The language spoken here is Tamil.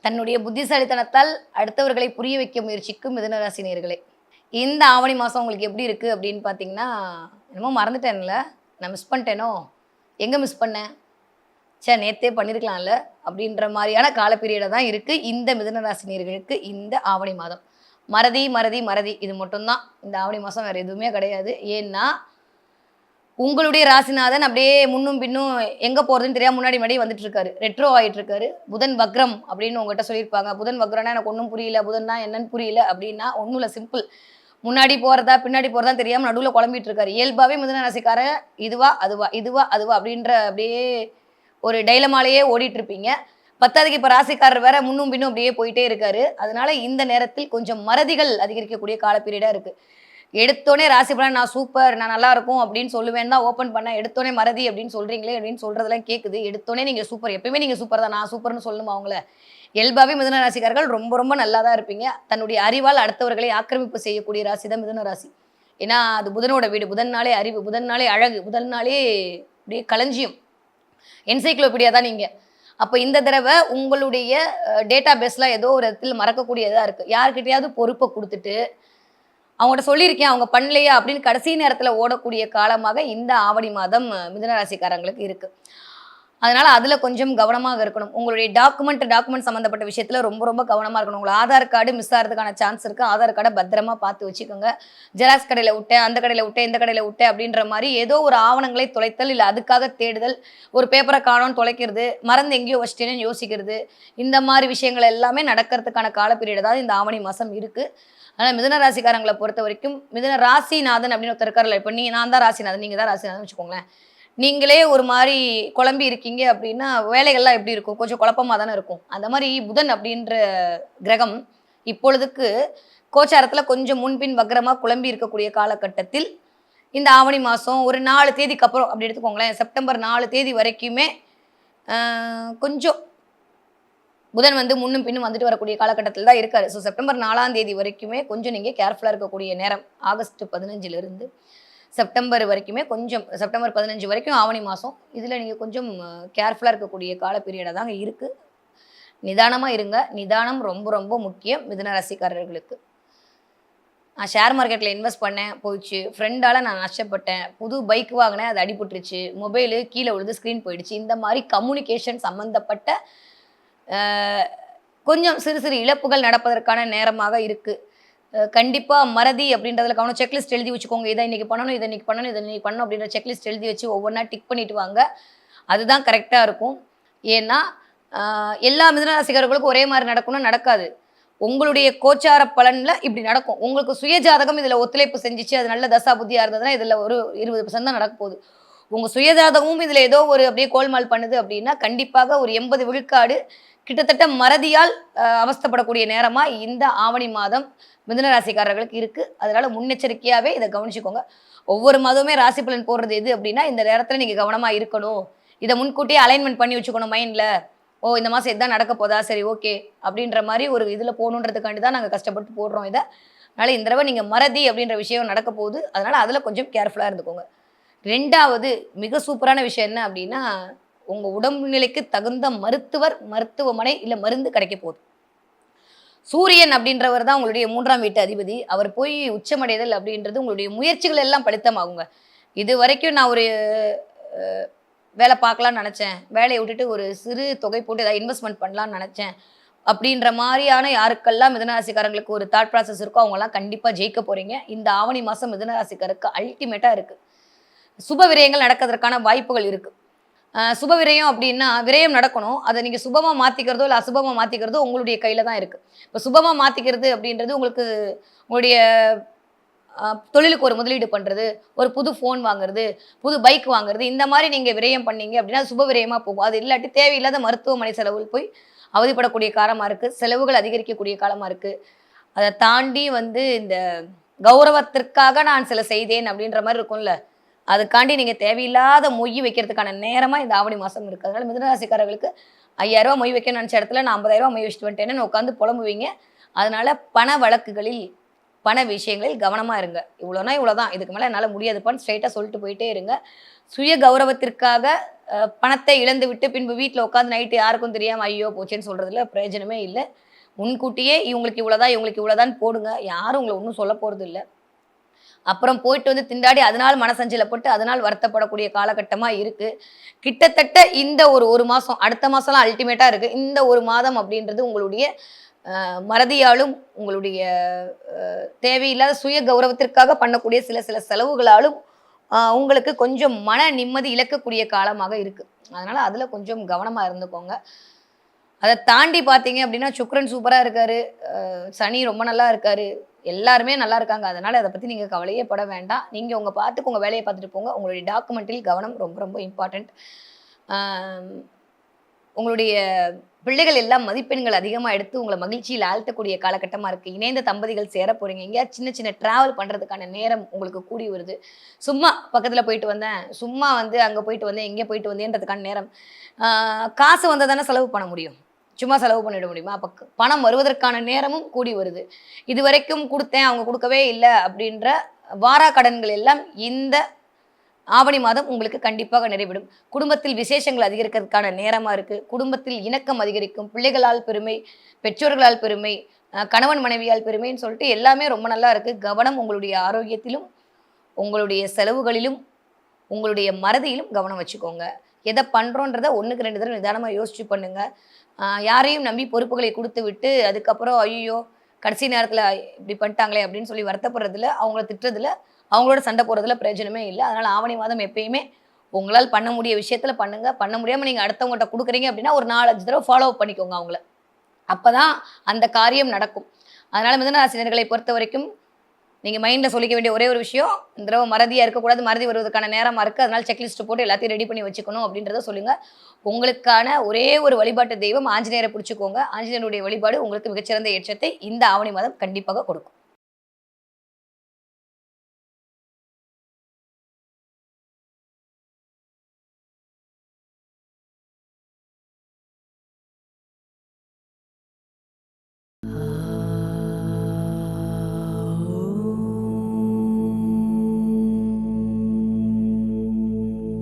தன்னுடைய புத்திசாலித்தனத்தால் அடுத்தவர்களை புரிய வைக்க முயற்சிக்கும் மிதுனராசி நேயர்களே. இந்த ஆவணி மாதம் உங்களுக்கு எப்படி இருக்குது அப்படின்னு பார்த்தீங்கன்னா, என்னமோ மறந்துட்டேன்ல, நான் மிஸ் பண்ணிட்டேனோ? எங்கே மிஸ் பண்ணேன்? ச்சே நேத்தே பண்ணியிருக்கலாம்ல, அப்படின்ற மாரியான கால பீரியடா தான் இருக்கு இந்த மிதுனராசி நேயர்களுக்கு இந்த ஆவணி மாதம். மறதி, மறதி, மறதி இது மட்டும் தான் இந்த ஆவணி மாதம், வேறு எதுவுமே கிடையாது. ஏன்னா, உங்களுடைய ராசிநாதன் அப்படியே முன்னும் பின்னும் எங்க போறதுன்னு தெரியாம முன்னாடி முன்னாடி வந்துட்டு இருக்காரு. ரெட்ரோ ஆயிட்டு இருக்காரு. புதன் வக்ரம் அப்படின்னு உங்ககிட்ட சொல்லியிருப்பாங்க. புதன் வக்ரம்னா எனக்கு ஒண்ணும் புரியல. புதன்னா என்னன்னு புரியல அப்படின்னா, ஒண்ணும் இல்ல சிம்பிள். முன்னாடி போறதா, பின்னாடி போறதா தெரியாம நடுவுல குழம்பிட்டு இருக்காரு. இயல்பாவே மிதுன ராசிக்காரன் இதுவா, அதுவா, இதுவா, அதுவா அப்படின்ற அப்படியே ஒரு டைலமாலயே ஓடிட்டு இருப்பீங்க. பத்தாததுக்கு இப்ப ராசிக்காரர் வேற முன்னும் பின்னும் அப்படியே போயிட்டே இருக்காரு. அதனால இந்த நேரத்தில் கொஞ்சம் மறதிகள் அதிகரிக்கக்கூடிய கால பீரியடா இருக்கு. எடுத்தோனே ராசி பலன் நான் சூப்பர், நான் நல்லா இருக்கும் அப்படின்னு சொல்லுவேன்னு தான் ஓப்பன் பண்ணேன். எடுத்தோனே மறதி அப்படின்னு சொல்றீங்களே அப்படின்னு சொல்றதெல்லாம் கேட்குது. எடுத்தோனே நீங்க சூப்பர். எப்பயுமே நீங்க சூப்பர் தான். நான் சூப்பர்ன்னு சொல்லணுமா அவங்கள? இயல்பாவே மிதுன ராசிக்காரர்கள் ரொம்ப ரொம்ப நல்லா தான் இருப்பீங்க. தன்னுடைய அறிவால் அடுத்தவர்களை ஆக்கிரமிப்பு செய்யக்கூடிய ராசி தான் மிதுன ராசி. ஏன்னா அது புதனோட வீடு. புதன்னாலே அறிவு, புதன்னாலே அழகு, புதன்னாலே அப்படியே களஞ்சியம். என்சைக்ளோபீடியா தான் நீங்க. அப்ப இந்த தடவ உங்களுடைய டேட்டா பேஸ்லாம் ஏதோ ஒரு இடத்துல மறக்கக்கூடியதா இருக்கு. யார்கிட்டயாவது பொறுப்ப குடுத்துட்டு அவங்கட்ட சொல்லியிருக்கேன், அவங்க பண்ணலையா அப்படின்னு கடைசி நேரத்தில ஓடக்கூடிய காலமாக இந்த ஆவணி மாதம் மிதுன ராசிக்காரங்களுக்கு இருக்கு. அதனால அதில கொஞ்சம் கவனமாக இருக்கணும். உங்களுடைய டாக்குமெண்ட் சம்மந்தப்பட்ட விஷயத்தில ரொம்ப ரொம்ப கவனமா இருக்கணும். உங்க ஆதார் கார்டு மிஸ் ஆறதுக்கான சான்ஸ் இருக்கு. ஆதார் கார்ட பத்திரமா பார்த்து வச்சுக்கோங்க. ஜெராக்ஸ் கடையில விட்டேன், அந்த கடையில விட்டேன், இந்த கடையில விட்டேன் அப்படின்ற மாரி ஏதோ ஒரு ஆவணங்களை தொலைத்தல், இல்ல அதுக்காக தேடுதல், ஒரு பேப்பர காணோம்னு தொலைக்கிறது, மறந்து எங்கேயோ வச்சுட்டேன்னு யோசிக்கிறது, இந்த மாரி விஷயங்கள் எல்லாமே நடக்கிறதுக்கான கால பீரியட் தான் இந்த ஆவணி மாசம் இருக்கு. ஆனா மிதுன ராசிக்காரங்கள பொறுத்தவரைக்கும், மிதுன ராசிநாதன் அப்படின்னு ஒருத்தர் இருக்கார்ல, இப்ப நான் தான் ராசிநாதன், நீங்க தான் ராசிநாதன் வச்சுக்கோங்களேன். நீங்களே ஒரு மாரி குழம்பி இருக்கீங்க அப்படின்னா, வேலைகள்லாம் எப்படி இருக்கும்? கொஞ்சம் குழப்பமா தானே இருக்கும். அந்த மாரி புதன் அப்படின்ற கிரகம் இப்பொழுதுக்கு கோச்சாரத்தில கொஞ்சம் முன்பின் வக்ரமா குழம்பி இருக்கக்கூடிய காலகட்டத்தில், இந்த ஆவணி மாசம் ஒரு 4 தேதிக்கு அப்புறம் அப்படி எடுத்துக்கோங்களேன். செப்டம்பர் 4 தேதி வரைக்குமே அ கொஞ்சம் புதன் வந்து முன்னும் பின்னும் வந்துட்டு வரக்கூடிய காலகட்டத்தில தான் இருக்காரு. ஸோ செப்டம்பர் 4ஆம் தேதி வரைக்குமே கொஞ்சம் நீங்க கேர்ஃபுல்லா இருக்கக்கூடிய நேரம். ஆகஸ்ட் 15லிருந்து செப்டம்பர் வரைக்குமே கொஞ்சம் செப்டம்பர் 15 வரைக்கும் ஆவணி மாசம். இதில நீங்க கொஞ்சம் கேர்ஃபுல்லா இருக்கக்கூடிய கால பீரியடா தாங்க இருக்கு. நிதானமா இருங்க. நிதானம் ரொம்ப ரொம்ப முக்கியம் மிதுன ராசிக்காரர்களுக்கு. நான் ஷேர் மார்க்கெட்ல இன்வெஸ்ட் பண்ணேன், போச்சு. ஃப்ரெண்டால நான் நஷ்டப்பட்டேன். புது பைக் வாங்குனேன், அது அடிபட்டுருச்சு. மொபைலு கீழ விழுந்து ஸ்க்ரீன் போயிடுச்சு. இந்த மாரி கம்யூனிகேஷன் சம்மந்தப்பட்ட அ கொஞ்சம் சிறு சிறு இழப்புகள் நடப்பதற்கான நேரமாக இருக்கு. கண்டிப்பா மறதி அப்படின்றதுல கவனம் செக்லிஸ்ட் எழுதி வச்சுக்கோங்க. இத இன்னைக்கு பண்ணணும், இத இன்னைக்கு பண்ணணும், இத இன்னைக்கு பண்ணணும் அப்படின்ற செக்லிஸ்ட் எழுதி வச்சு ஒவ்வொன்னா டிக் பண்ணிட்டு வாங்க. அதுதான் கரெக்ட்டா இருக்கும். ஏன்னா, அ எல்லா மிதுன ராசிக்காரர்களுக்கும் ஒரே மாரி நடக்கும்னா நடக்காது. உங்களுடைய கோச்சார பலன்ல இப்படி நடக்கும். உங்களுக்கு சுய ஜாதகம் இதுல ஒத்துழைப்பு செஞ்சுச்சு, அது நல்ல தசா புத்தியா இருந்ததுன்னா, இதுல ஒரு 20% தான் நடக்க போகுது. உங்க சுய ஜாதகமும் இதுல ஏதோ ஒரு அப்படியே கோல்மால் பண்ணுது அப்படின்னா, கண்டிப்பாக ஒரு 80 விழுக்காடு கிட்டத்தட்ட மறதியால் அவஸ்தைப்படக்கூடிய நேரமா இந்த ஆவணி மாதம் மிதுன ராசிக்காரர்களுக்கு இருக்கு. அதனால முன்னெச்சரிக்கையாவே இத கவனிச்சுக்கோங்க. ஒவ்வொரு மாதமுமே ராசி பலன் போடுறது எது அப்படின்னா, இந்த நேரத்துல நீங்க கவனமா இருக்கணும். இத முன்கூட்டியே அலைன்மென்ட் பண்ணி வச்சுக்கணும் மைண்ட்ல. ஓ! இந்த மாசம் இதான் நடக்க போதா? சரி ஓகே. அப்படின்ற மாரி ஒரு இதுல போணுன்றதுக்காண்டி தான் நாங்க கஷ்டப்பட்டு போடுறோம் இத. அதனால இந்த தடவ நீங்க மறதி அப்படின்ற விஷயம் நடக்க போகுது. அதனால அதுல கொஞ்சம் கேர்ஃபுல்லா இருந்துக்கோங்க. 2வது மிக சூப்பரான விஷயம் என்ன அப்படின்னா, உங்க உடம்பு நிலைக்கு தகுந்த மருத்துவர், மருத்துவமனை இல்ல மருந்து கிடைக்க போகுது. சூரியன் அப்படின்றவர் தான் உங்களுடைய 3ஆம் வீட்டு அதிபதி. அவர் போய் உச்சமடைதல் அப்படின்றது உங்களுடைய முயற்சிகள் எல்லாம் பலித்தமாகுங்க. இதுவரைக்கும் நான் ஒரு அ வேலை பார்க்கலாம்னு நெனச்சேன். வேலைய விட்டுட்டு ஒரு சிறு தொகை போட்டு ஏதாவது இன்வெஸ்ட்மென்ட் பண்ணலாம்னு நெனச்சேன். அப்படின்ற மாரியான யாருக்கெல்லாம் மிதுன ராசிக்காரங்களுக்கு ஒரு தாட் ப்ராசஸ் இருக்கோ, அவங்கலாம் கண்டிப்பா ஜெயிக்க போறீங்க. இந்த ஆவணி மாசம் மிதுன ராசிக்காரருக்கு அல்டிமேட்டா இருக்கு. சுப விரயங்கள் நடக்கிறதற்கான வாய்ப்புகள் இருக்கு. சுப விரயம் அப்படின்னா, விரயம் நடக்கணும். அத நீங்க சுபமா மாத்திக்கிறதோ, இல்ல அசுபமா மாத்திக்கிறதோ உங்களுடைய கையில தான் இருக்கு. இப்ப சுபமா மாத்திக்கிறது அப்படின்றது உங்களுக்கு உங்களுடைய தொழிலுக்கு ஒரு முதலீடு பண்றது, ஒரு புது ஃபோன் வாங்குறது, புது பைக் வாங்குறது, இந்த மாரி நீங்க விரயம் பண்ணீங்க அப்படின்னா, அது சுப விரயமா போகும். அது இல்லாட்டி தேவையில்லாத மருத்துவமனை செலவுகள் போய் அவதிப்படக்கூடிய காலமா இருக்கு. செலவுகள் அதிகரிக்கக்கூடிய காலமா இருக்கு. அத தாண்டி வந்து இந்த கௌரவத்திற்காக நான் சில செய்தேன் அப்படின்ற மாரி இருக்கும்ல. அதுக்காண்டி நீங்க தேவையில்லாத மொய் வைக்கிறதுக்கான நேரமா இந்த ஆவணி மாசம் இருக்கு. அதனால மிதுன ராசிக்காரர்களுக்கு ரூ. 5000 மொய் வைக்கணும்னு நெனச்ச இடத்துல நான் ரூ. 50,000 மொய் வச்சுட்டு வந்துட்டேன்னு உட்காந்து புலம்புவீங்க. அதனால பண வழக்குகளில், பண விஷயங்களில் கவனமா இருங்க. இவ்வளோனா இவ்வளோதான். இதுக்கு மேல என்னால முடியாதுப்பான்னு ஸ்ட்ரெயிட்டா சொல்லிட்டு போயிட்டே இருங்க. சுய கௌரவத்திற்காக பணத்தை இழந்து விட்டு பின்பு வீட்டில் உட்காந்து நைட்டு யாருக்கும் தெரியாமல் ஐயோ போச்சேன்னு சொல்கிறதுல பிரயோஜனமே இல்லை. முன்கூட்டியே இவங்களுக்கு இவ்வளோதான் இவங்களுக்கு இவ்வளோதான் போடுங்க. யாரும் உங்களை ஒன்றும் சொல்ல போகிறது இல்லை. அப்புறம் போயிட்டு வந்து திண்டாடி அதனால் மனசஞ்சலப்பட்டு அதனால் வருத்தப்படக்கூடிய காலகட்டமாக இருக்குது. கிட்டத்தட்ட இந்த ஒரு மாதம், அடுத்த மாதம்லாம் அல்டிமேட்டாக இருக்குது. இந்த ஒரு மாதம் அப்படின்றது உங்களுடைய மறதியாலும் உங்களுடைய தேவையில்லாத சுய கௌரவத்திற்காக பண்ணக்கூடிய சில சில செலவுகளாலும் உங்களுக்கு கொஞ்சம் மன நிம்மதி இழக்கக்கூடிய காலமாக இருக்குது. அதனால் அதில் கொஞ்சம் கவனமாக இருந்துக்கோங்க. அதை தாண்டி பார்த்தீங்க அப்படின்னா சுக்ரன் சூப்பராக இருக்காரு, சனி ரொம்ப நல்லா இருக்காரு, எல்லாருமே நல்லா இருக்காங்க. அதனால் அதை பற்றி நீங்கள் கவலையே பட வேண்டாம். நீங்கள் உங்கள் பாட்டுக்கு உங்கள் வேலையை பார்த்துட்டு போங்க. உங்களுடைய டாக்குமெண்ட்டில் கவனம் ரொம்ப ரொம்ப இம்பார்ட்டண்ட். உங்களுடைய பிள்ளைகள் எல்லாம் மதிப்பெண்கள் அதிகமாக எடுத்து உங்களை மகிழ்ச்சியில் ஆழ்த்தக்கூடிய காலகட்டமாக இருக்குது. இணைந்த தம்பதிகள் சேர போகிறீங்க. எங்கேயாவது சின்ன சின்ன ட்ராவல் பண்ணுறதுக்கான நேரம் உங்களுக்கு கூடி வருது. சும்மா பக்கத்தில் போயிட்டு வந்தேன், சும்மா வந்து அங்கே போயிட்டு வந்தேன், எங்கே போயிட்டு வந்தேன்றதுக்கான நேரம். காசு வந்தால் தானே செலவு பண்ண முடியும், சும்மா செலவு பண்ணிட முடியுமா? அப்போ பணம் வருவதற்கான நேரமும் கூடி வருது. இது வரைக்கும் கொடுத்தேன் அவங்க கொடுக்கவே இல்லை அப்படின்ற வாரா கடன்கள் எல்லாம் இந்த ஆவணி மாதம் உங்களுக்கு கண்டிப்பாக நிறைவிடும். குடும்பத்தில் விசேஷங்கள் அதிகரிக்கிறதுக்கான நேரமாக இருக்குது. குடும்பத்தில் இணக்கம் அதிகரிக்கும். பிள்ளைகளால் பெருமை, பெற்றோர்களால் பெருமை, கணவன் மனைவியால் பெருமைன்னு சொல்லிட்டு எல்லாமே ரொம்ப நல்லா இருக்குது. கவனம் உங்களுடைய ஆரோக்கியத்திலும் உங்களுடைய செலவுகளிலும் உங்களுடைய மறதியிலும் கவனம் வச்சுக்கோங்க. எதை பண்ணுறோன்றதை 1க்கு 2 தடவை நிதானமாக யோசிச்சு பண்ணுங்கள். யாரையும் நம்பி பொறுப்புகளை கொடுத்து விட்டு அதுக்கப்புறம் ஐயோ கடைசி நேரத்தில் இப்படி பண்ணிட்டாங்களே அப்படின்னு சொல்லி வருத்தப்படுறதுல, அவங்கள திட்டுறதுல, அவங்களோட சண்டை போடுறதுல பிரயோஜனமே இல்லை. அதனால் ஆவணி மாதம் எப்பயுமே உங்களால் பண்ண முடிய விஷயத்தில் பண்ணுங்கள். பண்ண முடியாமல் நீங்கள் அடுத்தவங்கள்ட்ட கொடுக்குறீங்க அப்படின்னா ஒரு 4-5 தடவை ஃபாலோ அப் பண்ணிக்கோங்க அவங்கள. அப்போ தான் அந்த காரியம் நடக்கும். அதனால் மிதுன ராசினர்களை பொறுத்த வரைக்கும் நீங்கள் மைண்டில் சொல்லிக்க வேண்டிய ஒரே ஒரு விஷயம், இந்த தடவை மறதியாக இருக்கக்கூடாது, மறதி வருவதற்கான நேரமாக இருக்குது, அதனால் செக்லிஸ்ட் போட்டு எல்லாத்தையும் ரெடி பண்ணி வச்சுக்கணும் அப்படின்றத சொல்லுங்கள். உங்களுக்கான ஒரே ஒரு வழிபாட்டு தெய்வம் ஆஞ்சநேயரை பிடிச்சிக்கோங்க. ஆஞ்சநேயருடைய வழிபாடு உங்களுக்கு மிகச்சிறந்த ஏற்றத்தை இந்த ஆவணி மாதம் கண்டிப்பாக கொடுக்கும்.